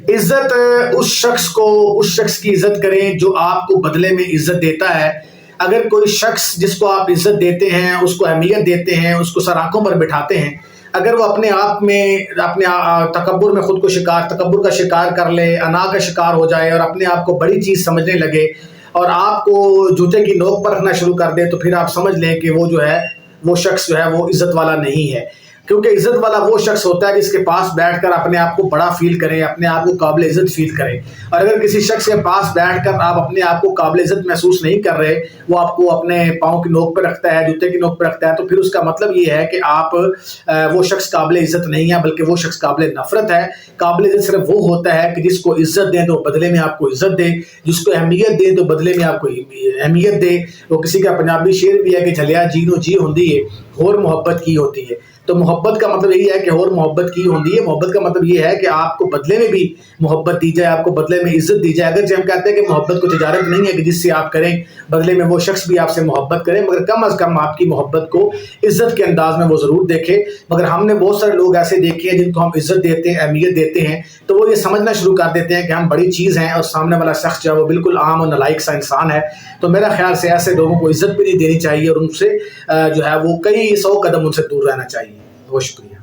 عزت اس شخص کی عزت کریں جو آپ کو بدلے میں عزت دیتا ہے۔ اگر کوئی شخص جس کو آپ عزت دیتے ہیں، اس کو اہمیت دیتے ہیں، اس کو سر آنکھوں پر بٹھاتے ہیں، اگر وہ اپنے آپ میں اپنے تکبر میں خود کو تکبر کا شکار کر لے، انا کا شکار ہو جائے اور اپنے آپ کو بڑی چیز سمجھنے لگے اور آپ کو جوتے کی نوک پر رکھنا شروع کر دے، تو پھر آپ سمجھ لیں کہ وہ شخص جو ہے وہ عزت والا نہیں ہے۔ کیونکہ عزت والا وہ شخص ہوتا ہے جس کے پاس بیٹھ کر اپنے آپ کو بڑا فیل کرے، اپنے آپ کو قابل عزت فیل کرے۔ اور اگر کسی شخص کے پاس بیٹھ کر آپ اپنے آپ کو قابل عزت محسوس نہیں کر رہے، وہ آپ کو اپنے پاؤں کی نوک پہ رکھتا ہے، جوتے کی نوک پہ رکھتا ہے، تو پھر اس کا مطلب یہ ہے کہ آپ وہ شخص قابل عزت نہیں ہے، بلکہ وہ شخص قابل نفرت ہے۔ قابل عزت صرف وہ ہوتا ہے کہ جس کو عزت دیں تو بدلے میں آپ کو عزت دے، جس کو اہمیت دیں تو بدلے میں آپ کو اہمیت دے۔ وہ کسی کا پنجابی شعر بھی ہے کہ جھلیا جی نو جی ہوندی ہے، ہور محبت کی ہوتی ہے۔ تو محبت کا مطلب یہی ہے کہ اور محبت کی ہوتی ہے۔ محبت کا مطلب یہ ہے کہ آپ کو بدلے میں بھی محبت دی جائے، آپ کو بدلے میں عزت دی جائے۔ اگرچہ ہم کہتے ہیں کہ محبت کو تجارت نہیں ہے کہ جس سے آپ کریں بدلے میں وہ شخص بھی آپ سے محبت کرے، مگر کم از کم آپ کی محبت کو عزت کے انداز میں وہ ضرور دیکھے۔ مگر ہم نے بہت سارے لوگ ایسے دیکھے ہیں جن کو ہم عزت دیتے ہیں، اہمیت دیتے ہیں، تو وہ یہ سمجھنا شروع کر دیتے ہیں کہ ہم بڑی چیز ہیں اور سامنے والا شخص جو ہے وہ بالکل عام اور نالائق سا انسان ہے۔ تو میرا خیال سے ایسے لوگوں کو عزت بھی نہیں دینی چاہیے اور ان سے جو ہے وہ کئی 100 قدم ان سے دور رہنا چاہیے۔ بہت شکریہ۔